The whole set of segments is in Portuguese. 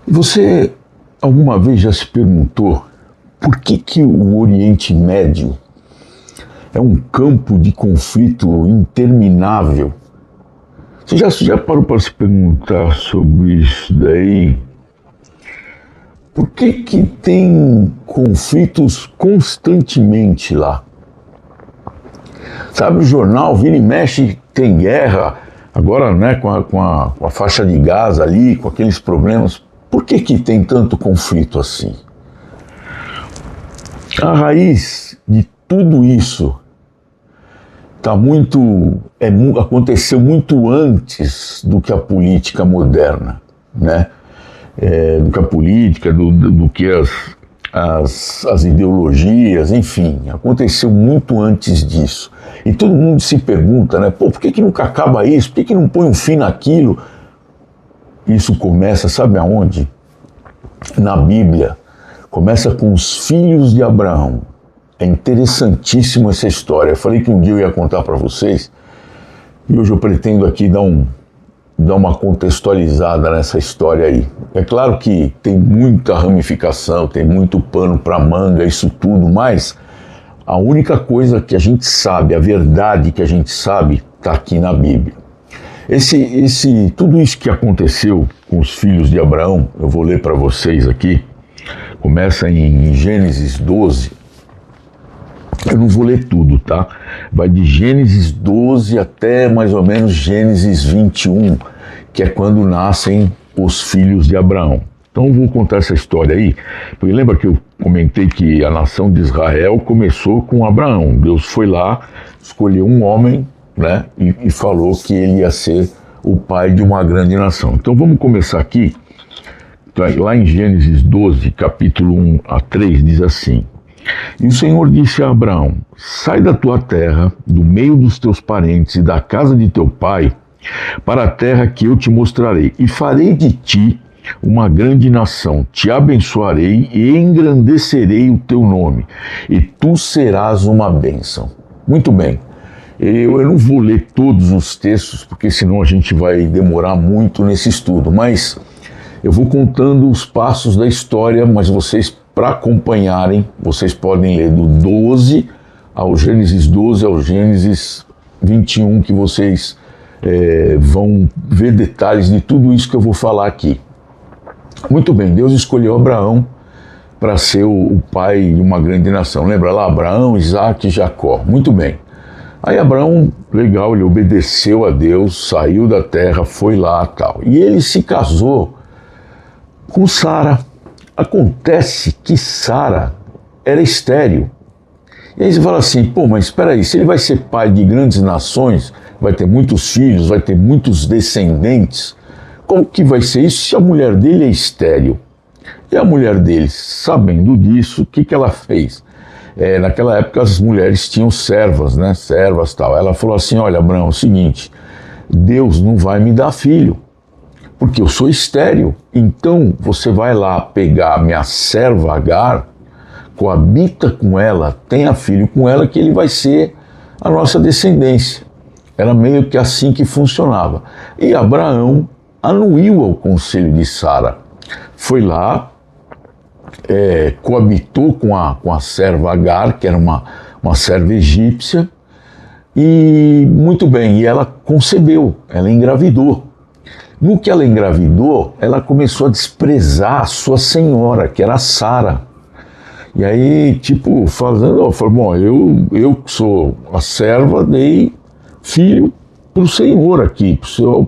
Você alguma vez já se perguntou por que o Oriente Médio é um campo de conflito interminável? Você já parou para se perguntar sobre isso daí? Por que tem conflitos constantemente lá? Sabe, o jornal vira e mexe, tem guerra, agora, né, com a faixa de Gaza ali, com aqueles problemas. Por que tem tanto conflito assim? A raiz de tudo isso aconteceu muito antes do que a política moderna, né? Do que a política, do que as ideologias, enfim, aconteceu muito antes disso. E todo mundo se pergunta, né? Por que nunca acaba isso? Por que não põe um fim naquilo? Isso começa, sabe aonde? Na Bíblia. Começa com os filhos de Abraão. É interessantíssima essa história. Eu falei que um dia eu ia contar para vocês, e hoje eu pretendo aqui dar uma contextualizada nessa história aí. É claro que tem muita ramificação, tem muito pano para manga, isso tudo, mas a única coisa que a gente sabe, a verdade que a gente sabe, está aqui na Bíblia. Tudo isso que aconteceu com os filhos de Abraão, eu vou ler para vocês aqui, começa em Gênesis 12, eu não vou ler tudo, tá? Vai de Gênesis 12 até mais ou menos Gênesis 21, que é quando nascem os filhos de Abraão. Então eu vou contar essa história aí, porque lembra que eu comentei que a nação de Israel começou com Abraão. Deus foi lá, escolheu um homem, né, e falou que ele ia ser o pai de uma grande nação. Então vamos começar aqui, lá em Gênesis 12, capítulo 1 a 3, diz assim: E o Senhor disse a Abraão: Sai da tua terra, do meio dos teus parentes e da casa de teu pai, para a terra que eu te mostrarei, e farei de ti uma grande nação, te abençoarei e engrandecerei o teu nome, e tu serás uma bênção. Muito bem. Eu não vou ler todos os textos, porque senão a gente vai demorar muito nesse estudo, mas eu vou contando os passos da história, mas vocês, para acompanharem, vocês podem ler do 12 ao Gênesis 12 ao Gênesis 21, que vocês vão ver detalhes de tudo isso que eu vou falar aqui. Muito bem, Deus escolheu Abraão para ser o pai de uma grande nação. Lembra lá, Abraão, Isaac e Jacó. Muito bem. Aí Abraão, legal, ele obedeceu a Deus, saiu da terra, foi lá e tal. E ele se casou com Sara. Acontece que Sara era estéril. E aí você fala assim, mas espera aí, se ele vai ser pai de grandes nações, vai ter muitos filhos, vai ter muitos descendentes, como que vai ser isso se a mulher dele é estéril? E a mulher dele, sabendo disso, o que ela fez? Naquela época as mulheres tinham servas, né? Servas e tal. Ela falou assim, olha, Abraão, é o seguinte, Deus não vai me dar filho, porque eu sou estéril. Então você vai lá pegar minha serva Agar, coabita com ela, tenha filho com ela, que ele vai ser a nossa descendência. Era meio que assim que funcionava. E Abraão anuiu ao conselho de Sara. Foi lá, coabitou com a serva Agar, que era uma serva egípcia, e muito bem, e ela concebeu, ela engravidou. No que ela engravidou, ela começou a desprezar a sua senhora, que era Sara. E aí, falou, bom, eu que sou a serva, dei filho para o Senhor aqui,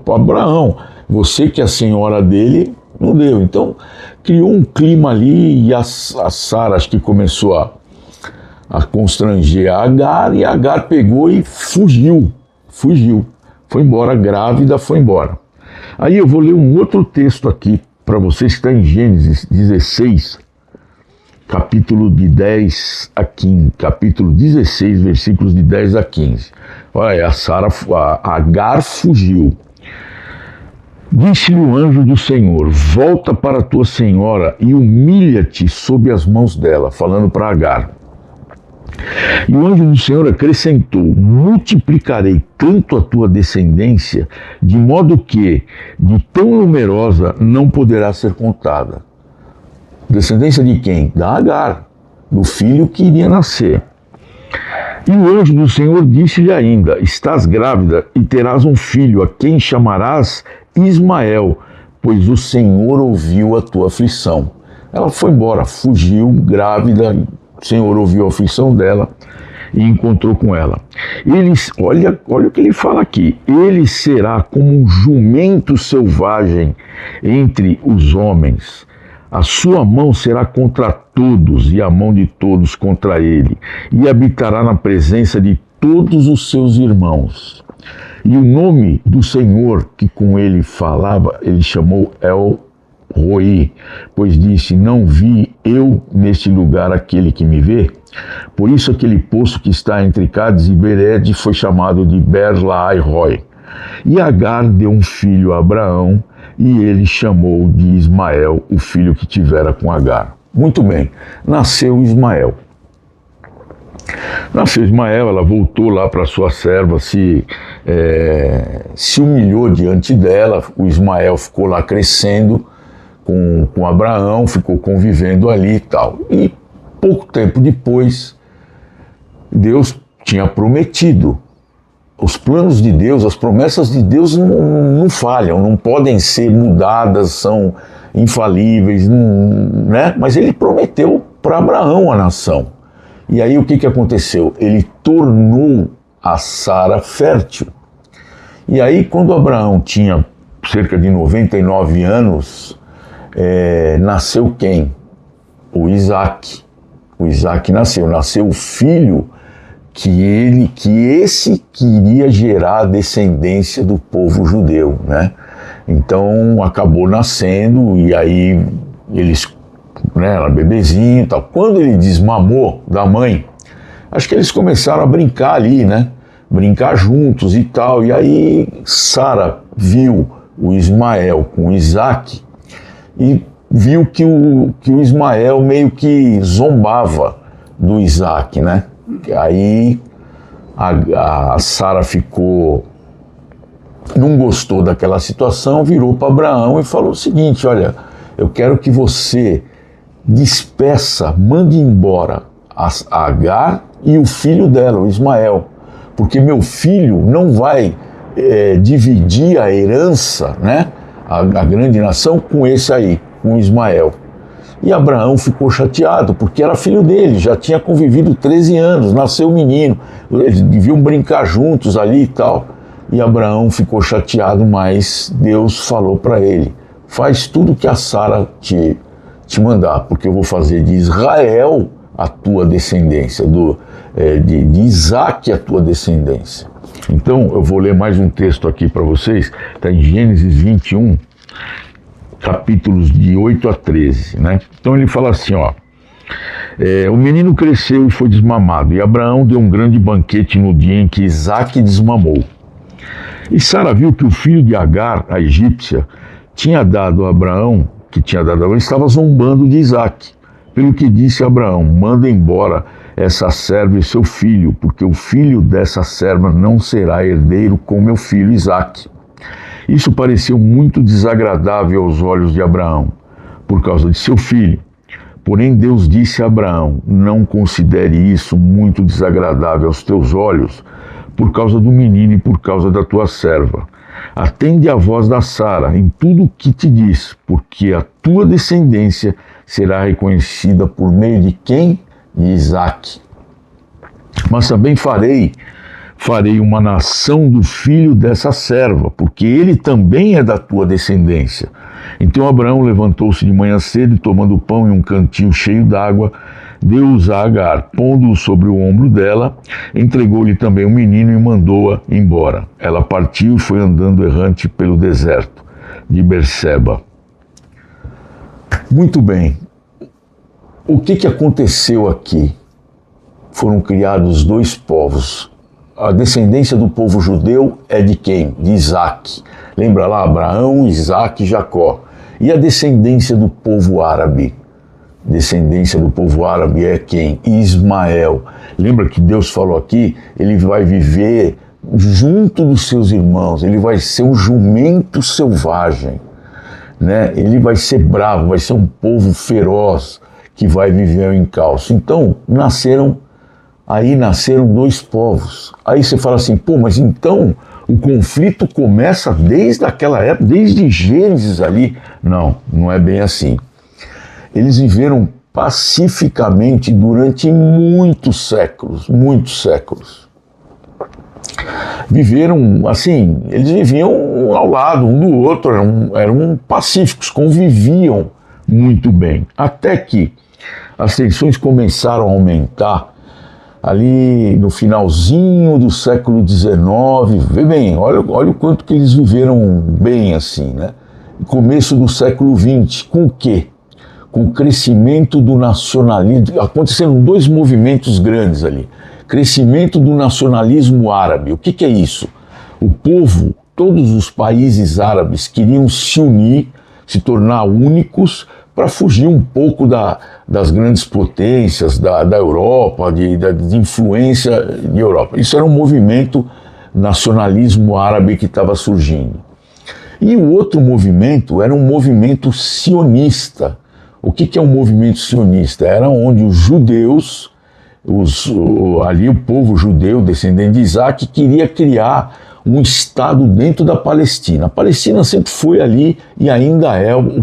para Abraão. Você que é a senhora dele, não deu. Então, criou um clima ali, e a Sara acho que começou a constranger a Agar, e a Agar pegou e fugiu. Foi embora, grávida, foi embora. Aí eu vou ler um outro texto aqui para vocês, que está em Gênesis 16, capítulo de 10 a 15, capítulo 16, versículos de 10 a 15. Olha, a Agar fugiu. Disse-lhe o anjo do Senhor, volta para tua senhora e humilha-te sob as mãos dela, falando para Agar. E o anjo do Senhor acrescentou: multiplicarei tanto a tua descendência, de modo que, de tão numerosa, não poderá ser contada. Descendência de quem? Da Agar, do filho que iria nascer. E o anjo do Senhor disse-lhe ainda: estás grávida e terás um filho, a quem chamarás Ismael, pois o Senhor ouviu a tua aflição. Ela foi embora, fugiu, grávida, o Senhor ouviu a aflição dela e encontrou com ela. Olha o que ele fala aqui: ele será como um jumento selvagem entre os homens. A sua mão será contra todos e a mão de todos contra ele, e habitará na presença de todos os seus irmãos. E o nome do Senhor que com ele falava, ele chamou El-Roi, pois disse: não vi eu neste lugar aquele que me vê? Por isso aquele poço que está entre Cádiz e Bered foi chamado de Ber-Lahai-Roi. E Agar deu um filho a Abraão, e ele chamou de Ismael, o filho que tivera com Agar. Muito bem, nasceu Ismael. Nasceu Ismael, ela voltou lá para sua serva, se humilhou diante dela. O Ismael ficou lá crescendo com Abraão, ficou convivendo ali e tal. E pouco tempo depois, Deus tinha prometido. Os planos de Deus, as promessas de Deus não falham, não podem ser mudadas, são infalíveis, né? Mas ele prometeu para Abraão a nação. E aí o que aconteceu? Ele tornou a Sara fértil. E aí quando Abraão tinha cerca de 99 anos, nasceu quem? O Isaac. O Isaac nasceu o filho que esse queria gerar a descendência do povo judeu, né? Então acabou nascendo, e aí eles, né, era bebezinho e tal. Quando ele desmamou da mãe, acho que eles começaram a brincar ali, né? Brincar juntos e tal. E aí Sara viu o Ismael com o Isaac e viu que o Ismael meio que zombava do Isaac, né? Aí a Sara não gostou daquela situação, virou para Abraão e falou o seguinte: olha, eu quero que você despeça, mande embora a Agar e o filho dela, o Ismael, porque meu filho não vai dividir a herança, né, a grande nação, com esse aí, com Ismael. E Abraão ficou chateado, porque era filho dele, já tinha convivido 13 anos, nasceu um menino, eles deviam brincar juntos ali e tal. E Abraão ficou chateado, mas Deus falou para ele: faz tudo que a Sara te mandar, porque eu vou fazer de Israel a tua descendência, de Isaac a tua descendência. Então eu vou ler mais um texto aqui para vocês, está em Gênesis 21, capítulos de 8 a 13, né? Então ele fala assim, ó: o menino cresceu e foi desmamado, e Abraão deu um grande banquete no dia em que Isaac desmamou. E Sara viu que o filho de Agar, a egípcia, tinha dado a Abraão, estava zombando de Isaac. Pelo que disse a Abraão: manda embora essa serva e seu filho, porque o filho dessa serva não será herdeiro com meu filho Isaac. Isso pareceu muito desagradável aos olhos de Abraão, por causa de seu filho. Porém Deus disse a Abraão: não considere isso muito desagradável aos teus olhos, por causa do menino e por causa da tua serva. Atende à voz da Sara em tudo o que te diz, porque a tua descendência será reconhecida por meio de quem? De Isaac. Mas também farei uma nação do filho dessa serva, porque ele também é da tua descendência. Então Abraão levantou-se de manhã cedo e, tomando pão e um cantil cheio d'água, deu-os a Agar, pondo-o sobre o ombro dela, entregou-lhe também o menino e mandou-a embora. Ela partiu e foi andando errante pelo deserto de Berseba. Muito bem. O que aconteceu aqui? Foram criados dois povos. A descendência do povo judeu é de quem? De Isaac. Lembra lá? Abraão, Isaac e Jacó. E a descendência do povo árabe? descendência do povo árabe é quem? Ismael. Lembra que Deus falou aqui? Ele vai viver junto dos seus irmãos, ele vai ser um jumento selvagem, né? Ele vai ser bravo, vai ser um povo feroz que vai viver em caos. Então, nasceram dois povos. Aí você fala assim, pô, mas então o conflito começa desde aquela época, desde Gênesis ali. Não, não é bem assim. Eles viveram pacificamente durante muitos séculos, muitos séculos. Viveram assim, eles viviam ao lado um do outro, eram pacíficos, conviviam muito bem. Até que as tensões começaram a aumentar ali no finalzinho do século XIX. Vê bem, olha o quanto que eles viveram bem assim, né? No começo do século XX, com o quê? Com o crescimento do nacionalismo. Aconteceram dois movimentos grandes ali. Crescimento do nacionalismo árabe. O que é isso? O povo, todos os países árabes queriam se unir, se tornar únicos, para fugir um pouco das grandes potências da Europa, de influência de Europa. Isso era um movimento nacionalismo árabe que estava surgindo. E o outro movimento era um movimento sionista. O que é um movimento sionista? Era onde os judeus, ali o povo judeu, descendente de Isaac, queria criar um Estado dentro da Palestina. A Palestina sempre foi ali e ainda é o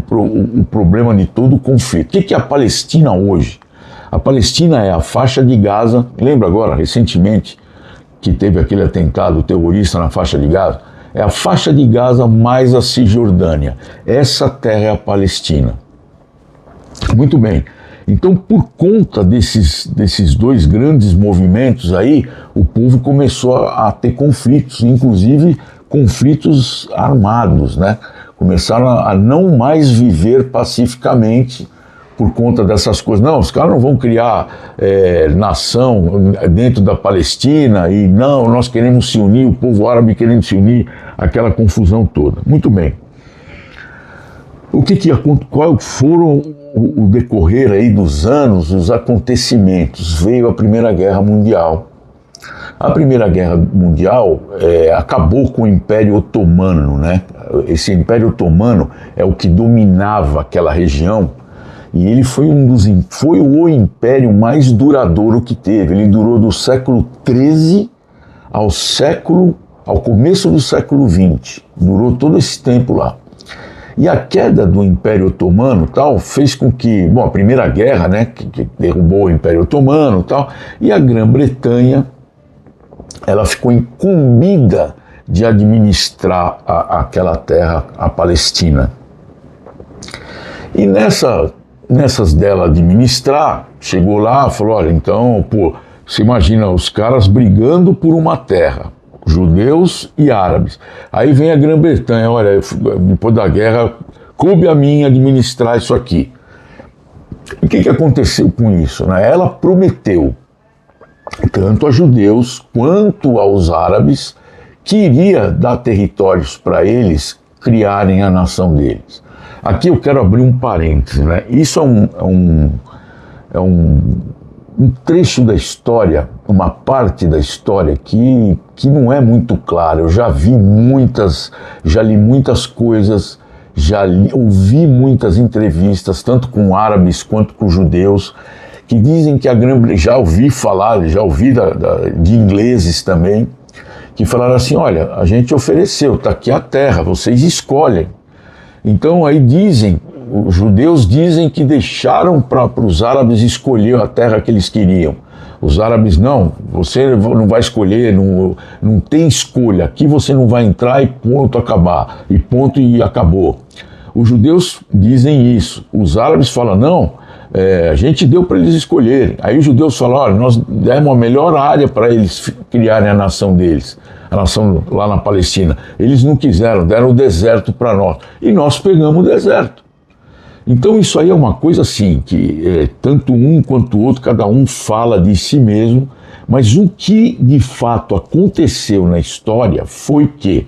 problema de todo o conflito. O que é a Palestina hoje? A Palestina é a faixa de Gaza. Lembra agora, recentemente, que teve aquele atentado terrorista na faixa de Gaza? É a faixa de Gaza mais a Cisjordânia. Essa terra é a Palestina. Muito bem. Então, por conta desses dois grandes movimentos aí, o povo começou a ter conflitos, inclusive conflitos armados, né? Começaram a não mais viver pacificamente por conta dessas coisas. Não, os caras não vão criar nação dentro da Palestina e não, nós queremos se unir, o povo árabe querendo se unir, aquela confusão toda. Muito bem. Qual foram o decorrer aí dos anos, os acontecimentos? Veio a Primeira Guerra Mundial. A Primeira Guerra Mundial acabou com o Império Otomano, né? Esse Império Otomano é o que dominava aquela região e ele foi o império mais duradouro que teve. Ele durou do século XIII ao começo do século XX. Durou todo esse tempo lá. E a queda do Império Otomano tal fez com que, a Primeira Guerra, né, que derrubou o Império Otomano tal, e a Grã-Bretanha, ela ficou incumbida de administrar aquela terra, a Palestina. E nessas dela administrar, chegou lá, falou, olha, então, você imagina os caras brigando por uma terra, judeus e árabes. Aí vem a Grã-Bretanha, olha, depois da guerra, coube a mim administrar isso aqui. O que aconteceu com isso, né? Ela prometeu, tanto a judeus quanto aos árabes, que iria dar territórios para eles criarem a nação deles. Aqui eu quero abrir um parêntese, né? Isso é um trecho da história, uma parte da história que não é muito clara. Eu já li muitas coisas, ouvi muitas entrevistas, tanto com árabes quanto com judeus, que dizem que já ouvi de ingleses também, que falaram assim, olha, a gente ofereceu, está aqui a terra, vocês escolhem. Então aí os judeus dizem que deixaram para os árabes escolher a terra que eles queriam. Os árabes, não, você não vai escolher, não tem escolha, aqui você não vai entrar e ponto, acabar, e ponto e acabou. Os judeus dizem isso, os árabes falam, não, a gente deu para eles escolherem. Aí os judeus falam, olha, nós demos a melhor área para eles criarem a nação deles, a nação lá na Palestina. Eles não quiseram, deram o deserto para nós, e nós pegamos o deserto. Então isso aí é uma coisa assim, que tanto um quanto o outro, cada um fala de si mesmo, mas o que de fato aconteceu na história foi que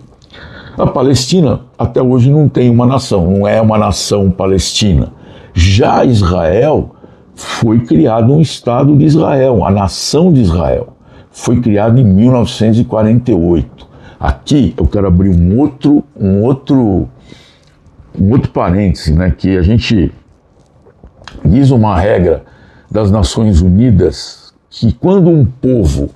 a Palestina até hoje não tem uma nação, não é uma nação palestina. Já Israel foi criado um Estado de Israel, a nação de Israel. Foi criado em 1948. Aqui eu quero abrir um outro parêntese, né, que a gente diz uma regra das Nações Unidas que quando um povo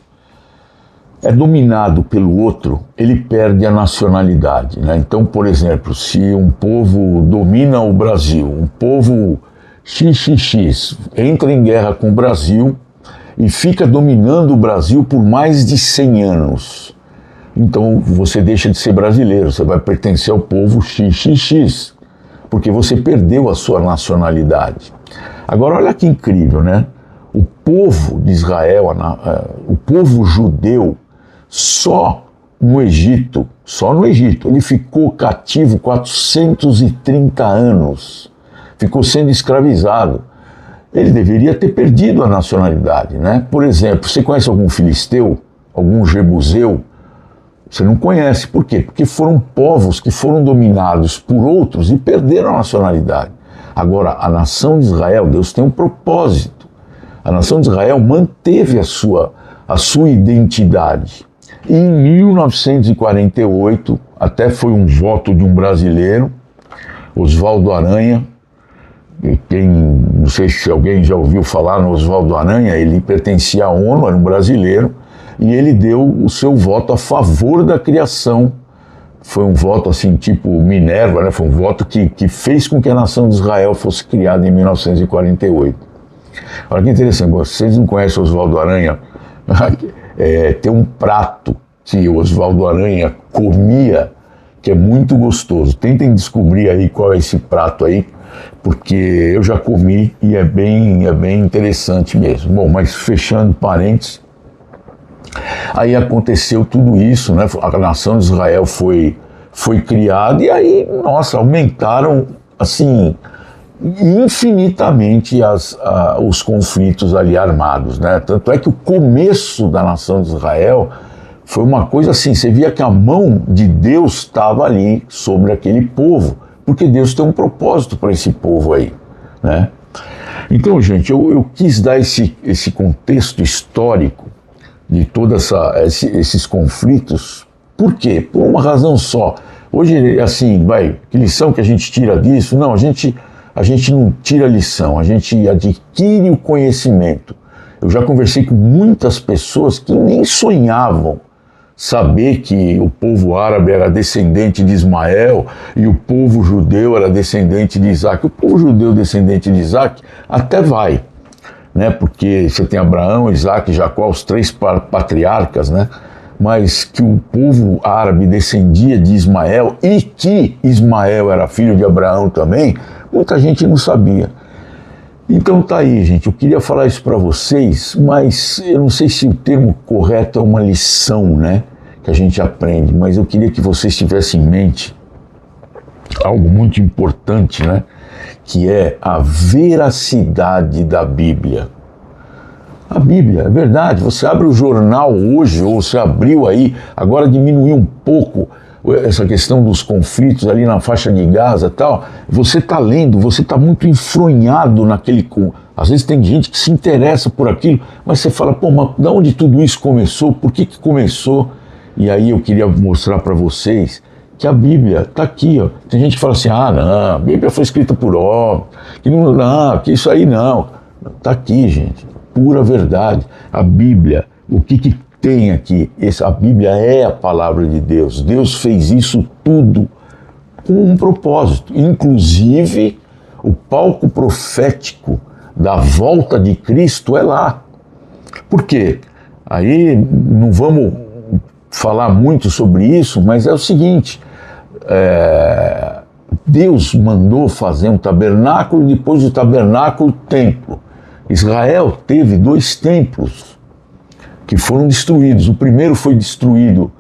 é dominado pelo outro, ele perde a nacionalidade, né? Então, por exemplo, se um povo domina o Brasil, um povo XXX entra em guerra com o Brasil e fica dominando o Brasil por mais de 100 anos, então você deixa de ser brasileiro, você vai pertencer ao povo XXX, porque você perdeu a sua nacionalidade. Agora, olha que incrível, né? O povo de Israel, o povo judeu, só no Egito, ele ficou cativo 430 anos, ficou sendo escravizado. Ele deveria ter perdido a nacionalidade, né? Por exemplo, você conhece algum filisteu, algum jebuseu? Você não conhece. Por quê? Porque foram povos que foram dominados por outros e perderam a nacionalidade. Agora, a nação de Israel, Deus tem um propósito. A nação de Israel manteve a sua identidade. E em 1948, até foi um voto de um brasileiro, Oswaldo Aranha. Não sei se alguém já ouviu falar no Oswaldo Aranha, ele pertencia à ONU, era um brasileiro, e ele deu o seu voto a favor da criação. Foi um voto assim, tipo Minerva, né? Foi um voto que fez com que a nação de Israel fosse criada em 1948. Olha que interessante, vocês não conhecem Oswaldo Aranha? Tem um prato que o Oswaldo Aranha comia, que é muito gostoso. Tentem descobrir aí qual é esse prato aí, porque eu já comi e é bem interessante mesmo. Bom, mas fechando parênteses, aí aconteceu tudo isso, né? A nação de Israel foi criada e aí, nossa, aumentaram assim infinitamente os conflitos ali armados, né? Tanto é que o começo da nação de Israel foi uma coisa assim, você via que a mão de Deus estava ali sobre aquele povo, porque Deus tem um propósito para esse povo aí, né? Então, gente, eu quis dar esse contexto histórico de todos esses conflitos. Por quê? Por uma razão só. Hoje, assim, que lição que a gente tira disso? Não, a gente não tira lição, a gente adquire o conhecimento. Eu já conversei com muitas pessoas que nem sonhavam saber que o povo árabe era descendente de Ismael e o povo judeu era descendente de Isaac. O povo judeu descendente de Isaac até vai, né? Porque você tem Abraão, Isaac e Jacó, os 3 patriarcas, né? Mas que o povo árabe descendia de Ismael e que Ismael era filho de Abraão também, muita gente não sabia. Então tá aí, gente, eu queria falar isso para vocês, mas eu não sei se o termo correto é uma lição, né, que a gente aprende, mas eu queria que vocês tivessem em mente algo muito importante, né, que é a veracidade da Bíblia. A Bíblia, é verdade, você abre o jornal hoje, ou você abriu aí, agora diminuiu um pouco essa questão dos conflitos ali na faixa de Gaza e tal, você está lendo, você está muito enfronhado naquele... Às vezes tem gente que se interessa por aquilo, mas você fala, pô, mas de onde tudo isso começou? Por que começou? E aí eu queria mostrar para vocês que a Bíblia está aqui, ó. Tem gente que fala assim, não, a Bíblia foi escrita por homem, que isso aí não. Está aqui, gente, pura verdade. A Bíblia, o que tem aqui? A Bíblia é a palavra de Deus. Deus fez isso tudo com um propósito. Inclusive, o palco profético da volta de Cristo é lá. Por quê? Aí não vamos falar muito sobre isso, mas é o seguinte, Deus mandou fazer um tabernáculo, depois do tabernáculo, templo. Israel teve 2 templos que foram destruídos. O primeiro foi destruído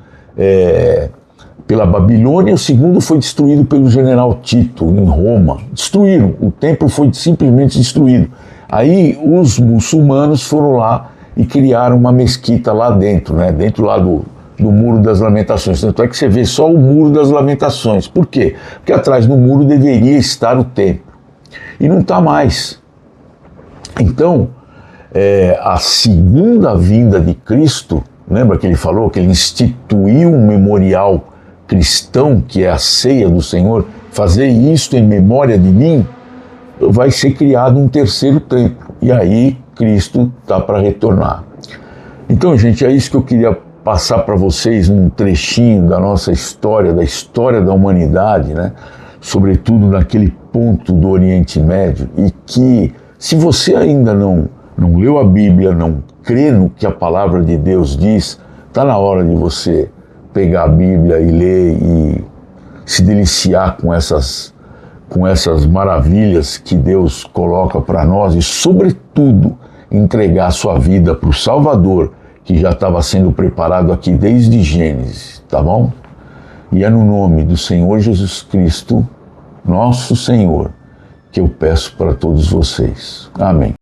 pela Babilônia, o segundo foi destruído pelo general Tito, em Roma. Destruíram, o templo foi simplesmente destruído. Aí os muçulmanos foram lá e criaram uma mesquita lá dentro, né? Dentro lá do Muro das Lamentações. Tanto é que você vê só o Muro das Lamentações. Por quê? Porque atrás do muro deveria estar o templo. E não está mais. Então, a segunda vinda de Cristo, lembra que ele falou que ele instituiu um memorial cristão, que é a ceia do Senhor, fazer isto em memória de mim, vai ser criado um terceiro templo, e aí Cristo está para retornar. Então, gente, é isso que eu queria passar para vocês, um trechinho da nossa história, da história da humanidade, né? Sobretudo naquele ponto do Oriente Médio, e que, se você ainda não leu a Bíblia, não crê no que a palavra de Deus diz, está na hora de você pegar a Bíblia e ler e se deliciar com essas maravilhas que Deus coloca para nós e, sobretudo, entregar a sua vida para o Salvador, que já estava sendo preparado aqui desde Gênesis, tá bom? E é no nome do Senhor Jesus Cristo, nosso Senhor, que eu peço para todos vocês. Amém.